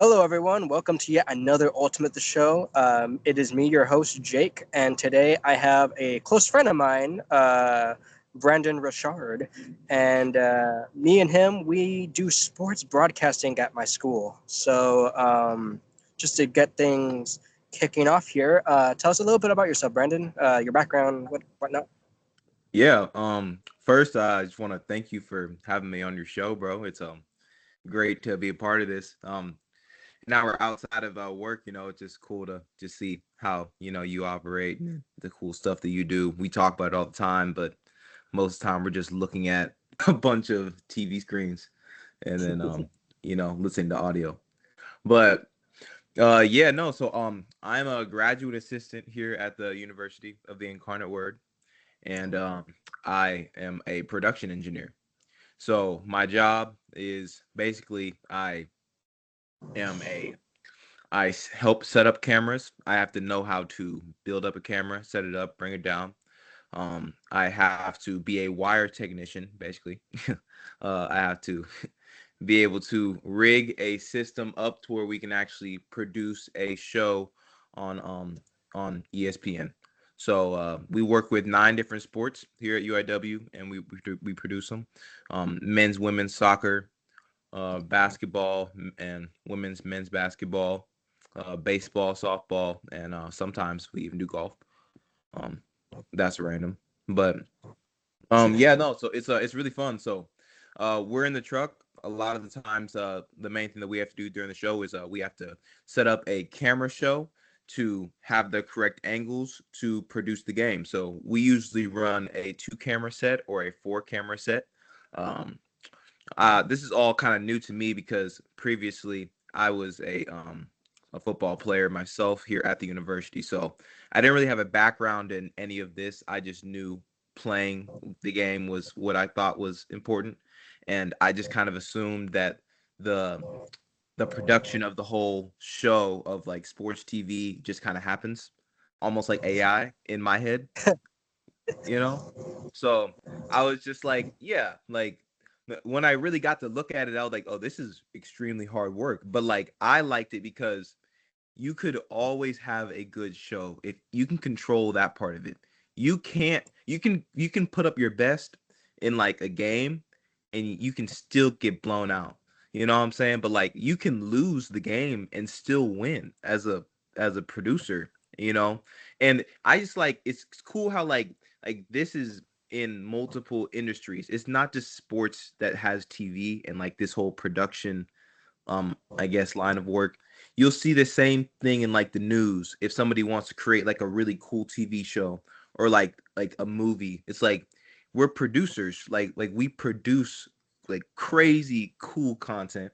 Hello, everyone. Welcome to yet another Ultimate the Show. It is me, your host, Jake, and today I have a close friend of mine, Brandon Richard, and me and him, we do sports broadcasting at my school. Just to get things kicking off here, tell us a little bit about yourself, Brandon, your background, whatnot. Yeah. First, I just want to thank you for having me on your show, bro. It's great to be a part of this. Now we're outside of work. It's just cool to just see how you operate and the cool stuff that you do. We talk about it all the time, but most of the time we're just looking at a bunch of TV screens and then listening to audio. But yeah, no. So I'm a graduate assistant here at the University of the Incarnate Word, and I am a production engineer. So my job is basically am a help set up cameras. I have to know how to build up a camera, set it up, bring it down. I have to be a wire technician, basically. I have to be able to rig a system up to where we can actually produce a show on ESPN. So we work with 9 different sports here at UIW, and we produce them: men's, women's soccer, basketball, and men's basketball, baseball, softball, and sometimes we even do golf. Um, that's random, but yeah, no. So it's really fun. So we're in the truck. A lot of the times, the main thing that we have to do during the show is we have to set up a camera show to have the correct angles to produce the game. So we usually run a 2 camera set or a 4 camera set. Um, this is all kind of new to me because previously I was a football player myself here at the university. So I didn't really have a background in any of this. I just knew playing the game was what I thought was important, and I just kind of assumed that the the production of the whole show of like sports TV just kind of happens almost like AI in my head, you know? So I was just like, yeah, like when I really got to look at it, I was like, oh, this is extremely hard work. But like I liked it because you could always have a good show if you can control that part of it. You can put up your best in like a game and you can still get blown out. You know what I'm saying? But like you can lose the game and still win as a producer, you know? And I just like it's cool how like this is in multiple industries. It's not just sports that has TV and like this whole production I guess line of work. You'll see the same thing in like the news if somebody wants to create like a really cool TV show or like a movie. It's like we're producers. Like we produce like crazy cool content,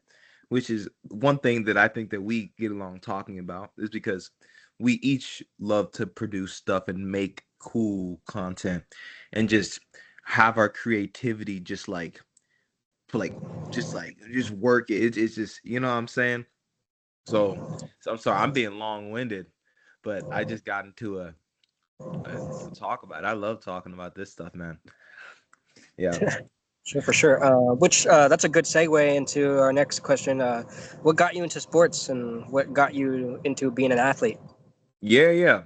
which is one thing that I think that we get along talking about is because we each love to produce stuff and make cool content and just have our creativity like just work it. It's just you know what I'm saying. So I'm sorry I'm being long winded, but I just got into a talk about it. I love talking about this stuff, man. Yeah. Sure, for sure. Which That's a good segue into our next question. What got you into sports, and what got you into being an athlete? Yeah.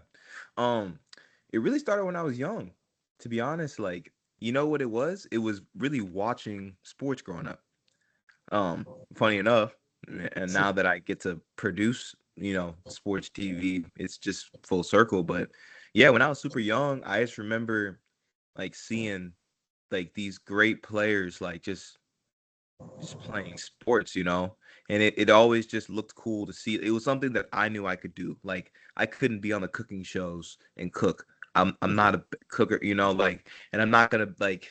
Um, it really started when I was young. To be honest, like you know what it was? It was really watching sports growing up. Funny enough, and now that I get to produce, sports TV, it's just full circle. But yeah, when I was super young, I just remember like seeing like these great players like just playing sports, and it always just looked cool to see. It was something that I knew I could do. Like I couldn't be on the cooking shows and cook. I'm not a cooker, like, and I'm not gonna like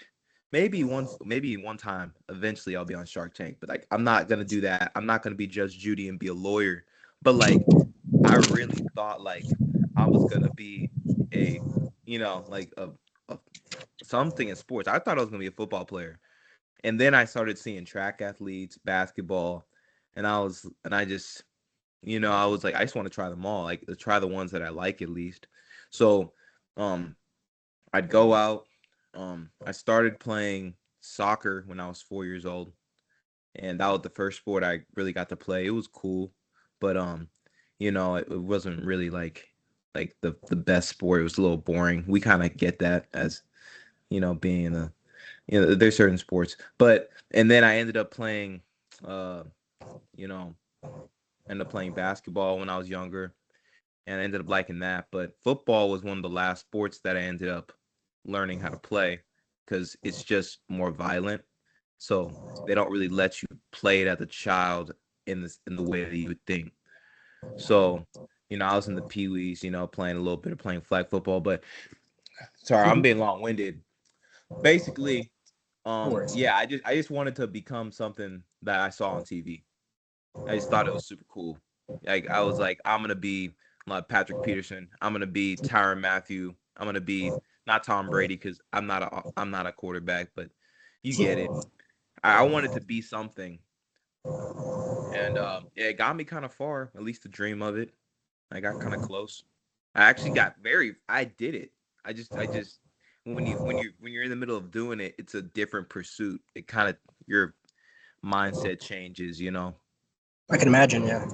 maybe one time eventually I'll be on Shark Tank, but like I'm not gonna do that. I'm not gonna be Judge Judy and be a lawyer. But like I really thought like I was gonna be a like a something in sports. I thought I was gonna be a football player. And then I started seeing track athletes, basketball, and I just, I was like, I just want to try them all, like try the ones that I like at least. So, um, I'd go out. I started playing soccer when I was 4 years old, and that was the first sport I really got to play. It was cool. but it wasn't really like the best sport. It was a little boring. We kind of get that as being a there's certain sports, but and then I ended up playing, you know, ended up playing basketball when I was younger, and I ended up liking that. But football was one of the last sports that I ended up learning how to play because it's just more violent. So they don't really let you play it as a child in the way that you would think. So, I was in the Pee Wees, playing a little bit of playing flag football. But sorry, I'm being long winded. Basically, No worries. yeah, I just wanted to become something that I saw on TV. I just thought it was super cool. Like I was like, I'm gonna be like Patrick Peterson. I'm gonna be Tyrann Mathieu. I'm gonna be not Tom Brady because I'm not a quarterback, but you get it. I wanted to be something, and yeah, it got me kind of far. At least the dream of it. I got kind of close. I actually got very. I did it. I just when you're in the middle of doing it, it's a different pursuit. It kind of your mindset changes. I can imagine, yeah.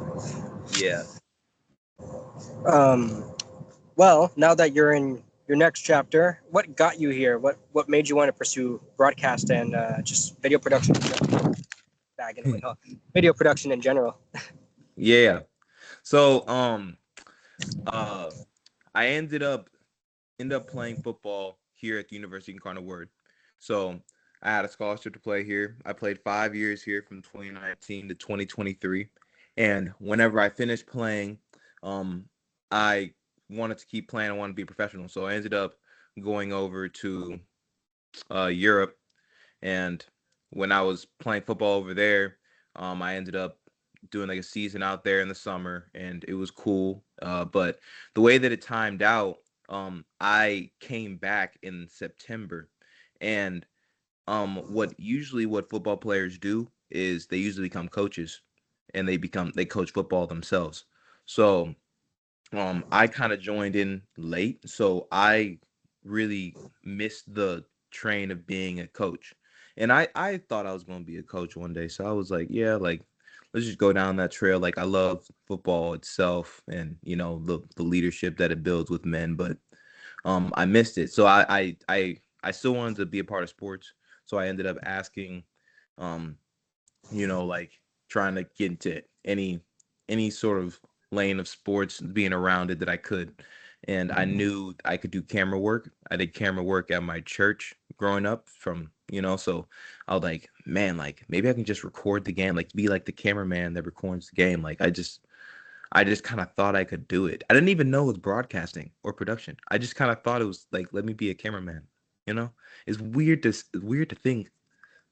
Yeah. Um, well, now that you're in your next chapter, what got you here? What made you want to pursue broadcast and just video production? Bagging it, huh? Video production in general. Yeah. So uh I ended up playing football here at the University of Incarnate Word. So I had a scholarship to play here. I played 5 years here from 2019 to 2023. And whenever I finished playing, um, I wanted to keep playing. I wanted to be a professional. So I ended up going over to Europe. And when I was playing football over there, I ended up doing like a season out there in the summer, and it was cool. But the way that it timed out, I came back in September, and what football players do is they usually become coaches, and they coach football themselves. So I kind of joined in late, so I really missed the train of being a coach. And I thought I was going to be a coach one day. So I was like, yeah, like let's just go down that trail. Like I love football itself and the leadership that it builds with men, but I missed it. So I still wanted to be a part of sports. So I ended up asking um like trying to get into any sort of lane of sports, being around it that I could. And I knew I could do camera work. I did camera work at my church growing up so I was like, man, like maybe I can just record the game, like be like the cameraman that records the game. Like I just kind of thought I could do it. I didn't even know it was broadcasting or production. I just kind of thought it was like, let me be a cameraman. You know, it's weird to think,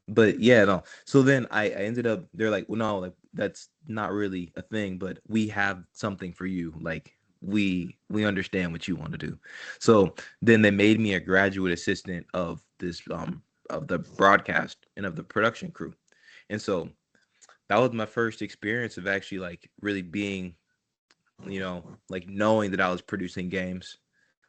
but yeah, no. So then I ended up. They're like, well, no, like that's not really a thing, but we have something for you. Like we understand what you want to do. So then they made me a graduate assistant of the broadcast and of the production crew, and so that was my first experience of actually like really being, like knowing that I was producing games.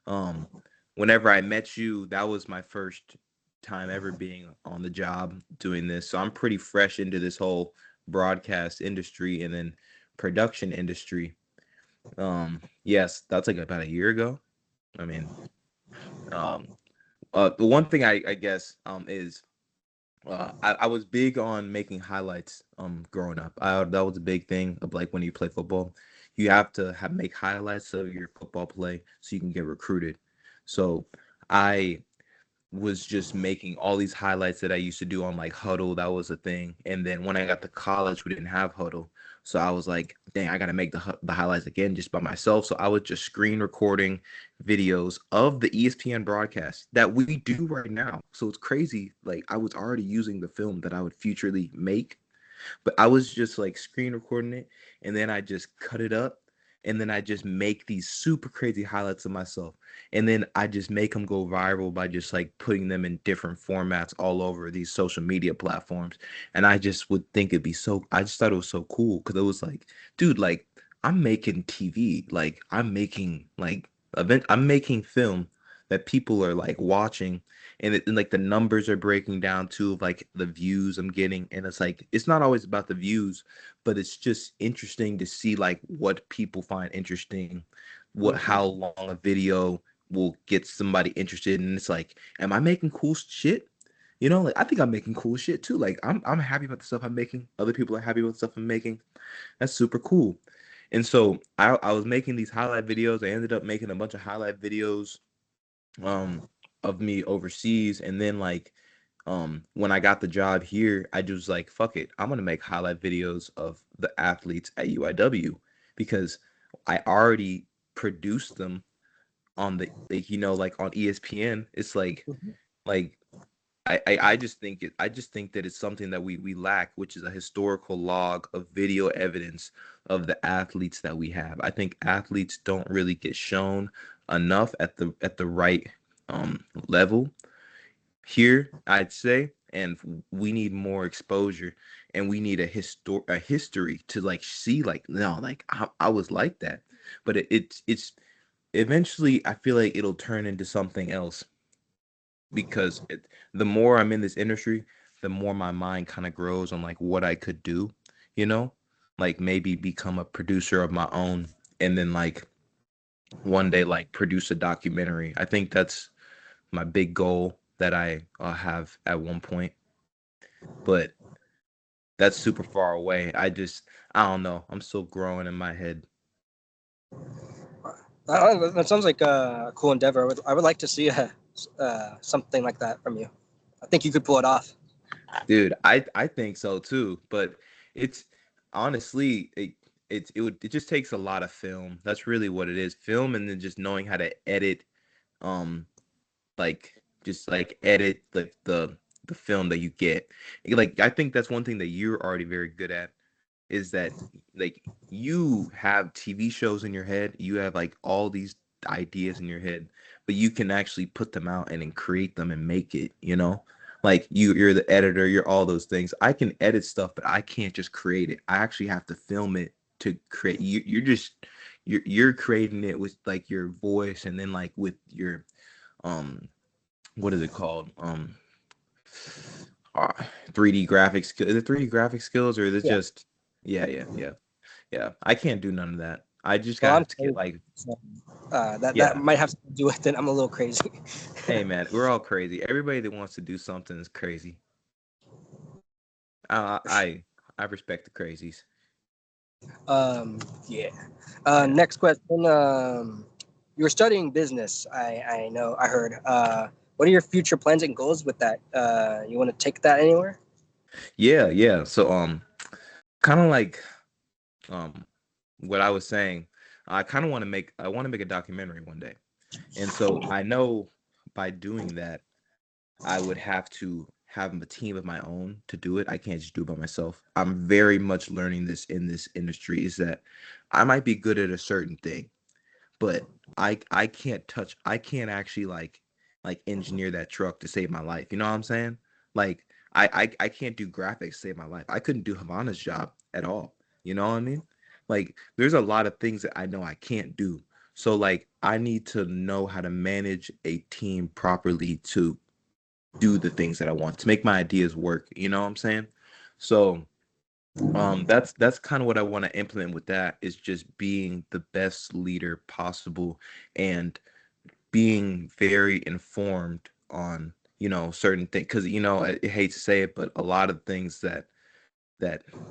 Um, Whenever I met you, that was my first time ever being on the job doing this. So I'm pretty fresh into this whole broadcast industry and then production industry. Yes, that's like about a year ago. I mean, um, the one thing I guess is I was big on making highlights growing up. That was a big thing of like when you play football, you have to make highlights of your football play so you can get recruited. So I was just making all these highlights that I used to do on like Huddle. That was a thing. And then when I got to college, we didn't have Huddle. So I was like, dang, I got to make the highlights again just by myself. So I was just screen recording videos of the ESPN broadcast that we do right now. So it's crazy. Like I was already using the film that I would futurely make, but I was just like screen recording it, and then I just cut it up, and then I just make these super crazy highlights of myself, and then I just make them go viral by just like putting them in different formats all over these social media platforms. And I just would think it'd be so. I just thought it was so cool because it was like, dude, like I'm making TV, like I'm making like event, I'm making film that people are like watching, and like the numbers are breaking down too of like the views I'm getting, and it's like it's not always about the views, but it's just interesting to see like what people find interesting, what Mm-hmm. how long a video will get somebody interested, and it's like, am I making cool shit? You know, like I think I'm making cool shit too. Like I'm happy about the stuff I'm making. Other people are happy with the stuff I'm making. That's super cool. And so I was making these highlight videos. I ended up making a bunch of highlight videos um of me overseas, and then like when I got the job here, I just like fuck it. I'm gonna make highlight videos of the athletes at UIW because I already produced them on the like like on ESPN. It's like I just think I just think that it's something that we lack, which is a historical log of video evidence of the athletes that we have. I think athletes don't really get shown enough at the right level here, I'd say, and we need more exposure, and we need a history to like see like no like I was like that, but it's eventually I feel like it'll turn into something else because the more I'm in this industry, the more my mind kind of grows on like what I could do, you know, like maybe become a producer of my own, and then like one day like produce a documentary. I think that's my big goal that I have at one point, but that's super far away. I don't know. I'm still growing in my head. That sounds like a cool endeavor. I would like to see something like that from you. I think you could pull it off. Dude, I think so too, but it's honestly it just takes a lot of film. That's really what it is. Film, and then just knowing how to edit um like just like edit like the film that you get. Like I think that's one thing that you're already very good at, is that like you have TV shows in your head, you have like all these ideas in your head, but you can actually put them out and then create them and make it, you know? Like you're the editor, you're all those things. I can edit stuff, but I can't just create it. I actually have to film it to create. You're just you're creating it with like your voice, and then like with your um what is it called? 3D graphics. Is it 3D graphic skills, or is it Yeah. just yeah. I can't do none of that. I just Well, I'm got to get crazy, like so, that yeah. might have something to do with it. I'm a little crazy. Hey man, we're all crazy. Everybody that wants to do something is crazy. Uh, For sure. I I respect the crazies. Yeah. Yeah. Next question. You were studying business. I know. I heard. What are your future plans and goals with that? You want to take that anywhere? Yeah. So kind of like um what I was saying, I want to make a documentary one day. And so I know by doing that I would have to have a team of my own to do it. I can't just do it by myself. I'm very much learning this in this industry, is that I might be good at a certain thing, but I can't actually like engineer that truck to save my life. You know what I'm saying? Like I can't do graphics to save my life. I couldn't do Havana's job at all. You know what I mean? Like there's a lot of things that I know I can't do. So like I need to know how to manage a team properly to do the things that I want, to make my ideas work. You know what I'm saying? So that's kind of what I want to implement with that, is just being the best leader possible, and being very informed on certain things, because I hate to say it, but a lot of things that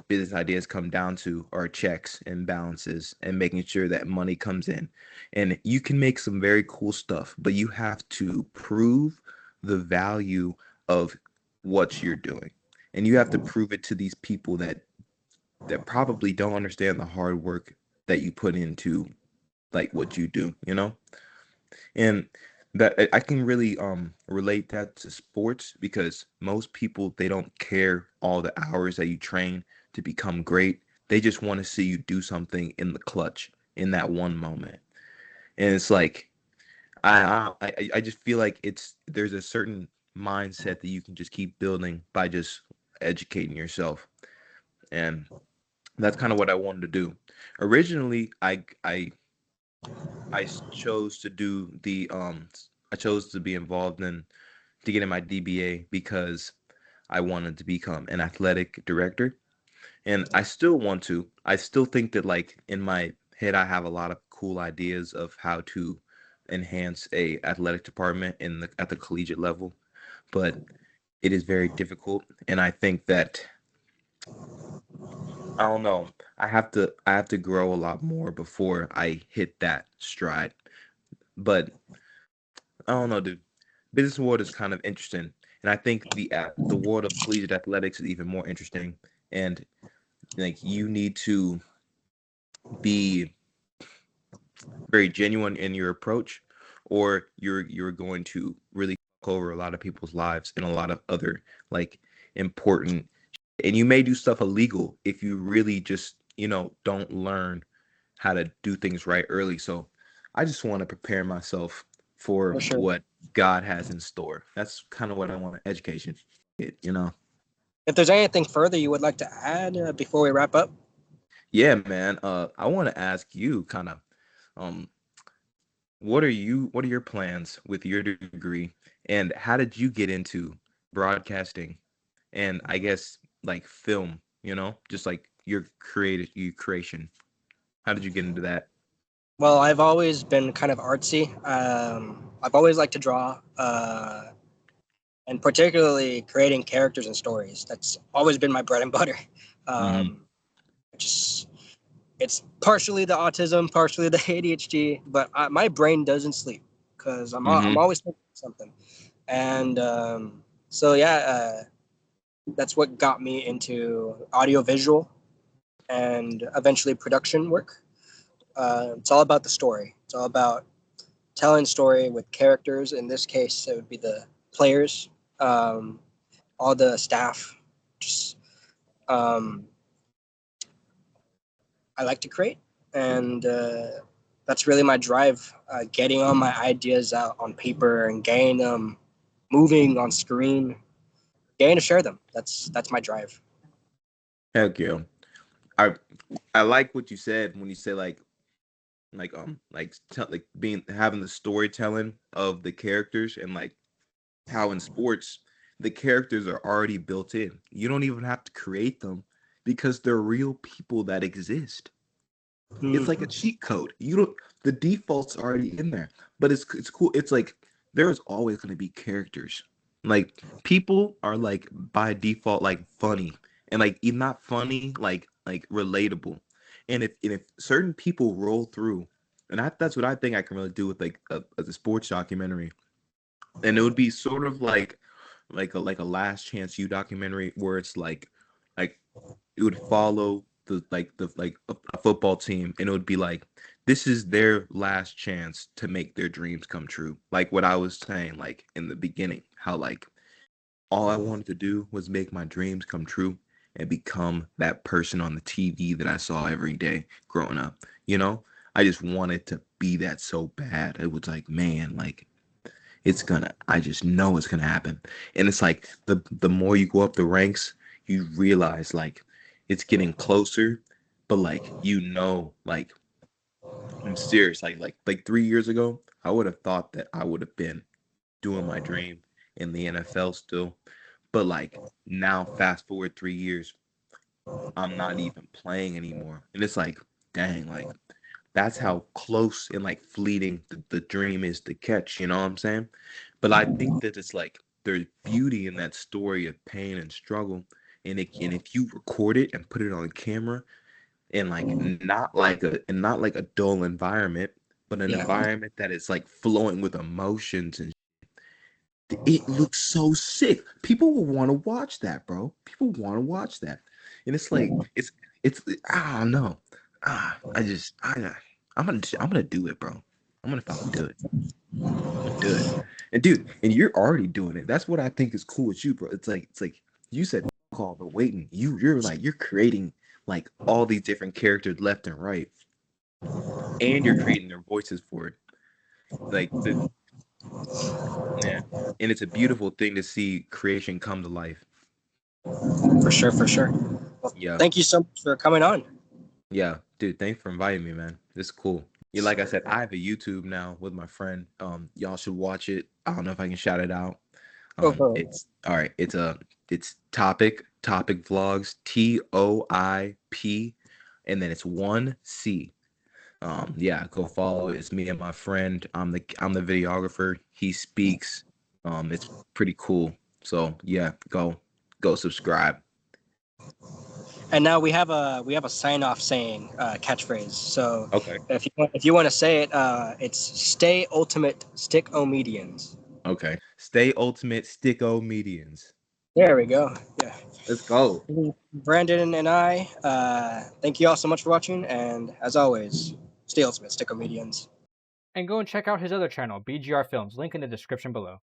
business ideas come down to are checks and balances and making sure that money comes in. And you can make some very cool stuff, but you have to prove the value of what you're doing. And you have to prove it to these people that probably don't understand the hard work that you put into like what you do, you know? And that I can really relate that to sports, because most people, they don't care all the hours that you train to become great. They just want to see you do something in the clutch in that one moment. And it's like I just feel like there's a certain mindset that you can just keep building by just educating yourself. And that's kind of what I wanted to do. Originally, I chose to do the I chose to be involved in to get in my DBA because I wanted to become an athletic director. And I still want to. I still think that like in my head I have a lot of cool ideas of how to enhance a athletic department in the at the collegiate level, but it is very difficult. And I think that I don't know. I have to grow a lot more before I hit that stride. But I don't know, dude. Business world is kind of interesting, and I think the world of collegiate athletics is even more interesting. And like you need to be very genuine in your approach, or you're going to really fuck over a lot of people's lives and a lot of other like important. And you may do stuff illegal if you really just don't learn how to do things right early. So I just want to prepare myself for For sure. what God has in store. That's kind of what I want education. If there's anything further you would like to add before we wrap up. Yeah, man. I want to ask you kind of um what are your plans with your degree, and how did you get into broadcasting and I guess like film, just like your creation. How did you get into that? Well, I've always been kind of artsy. I've always liked to draw, and particularly creating characters and stories. That's always been my bread and butter. Mm-hmm. Um, just it's partially the autism, partially the ADHD, but my brain doesn't sleep because I'm Mm-hmm. always thinking of something. And so yeah, that's what got me into audiovisual and eventually production work. It's all about the story. It's all about telling story with characters. In this case, it would be the players, um, all the staff. Just um, I like to create, and that's really my drive. Getting all my ideas out on paper and getting them moving on screen, getting to share them. That's my drive. Heck yeah. I I like what you said when you say like being having the storytelling of the characters, and like how in sports the characters are already built in. You don't even have to create them because they're real people that exist. It's like a Mm-hmm. cheat code. You don't The default's already in there. But it's cool. It's like there's always going to be characters. Like people are like by default like funny, and like not funny like relatable. And if certain people roll through, and that's what I think I can really do with like a sports documentary. And it would be sort of like a Last Chance U documentary where it's like it would follow a football team, and it would be like this is their last chance to make their dreams come true, like what I was saying like in the beginning, how like all I wanted to do was make my dreams come true and become that person on the TV that I saw every day growing up. I just wanted to be that so bad. It was like, man, like I just know it's gonna happen. And it's like the more you go up the ranks, you realize like it's getting closer, but like like I'm serious. Like 3 years ago, I would have thought that I would have been doing my dream in the NFL still. But like now fast forward 3 years, I'm not even playing anymore. And it's like, dang, like that's how close and like fleeting the dream is to catch, you know what I'm saying? But I think that it's like there's beauty in that story of pain and struggle. And if you record it and put it on camera in like not like a dull environment, but an Yeah. environment that is like flowing with emotions, and it looks so sick. People will want to watch that, bro. People want to watch that. And it's like it's I don't know. I'm gonna do it, bro. I'm gonna fucking do it. I'm gonna do it. And dude, and you're already doing it. That's what I think is cool with you, bro. It's like you said call the waiting. You're creating like all these different characters left and right, and you're creating their voices for it. Like the Yeah. And it's a beautiful thing to see creation come to life. For sure, for sure. Well, Yeah. thank you so much for coming on. Yeah. Dude, thanks for inviting me, man. This is cool. Yeah, like I said, I have a YouTube now with my friend. Y'all should watch it. I don't know if I can shout it out. Go for it. It's all right. It's topic vlogs, TOIP, and then it's 1C. Yeah, go follow. It's me and my friend. I'm the videographer. He speaks. It's pretty cool. So yeah, go subscribe. And now we have a sign off saying catchphrase. So Okay. if you want to say it, it's stay ultimate stick o medians. Okay. Stay ultimate sticko medians. There we go. Yeah. Let's go. Brandon and I, thank you all so much for watching, and as always, stay ultimate stick o medians. And go and check out his other channel, BGR Films, link in the description below.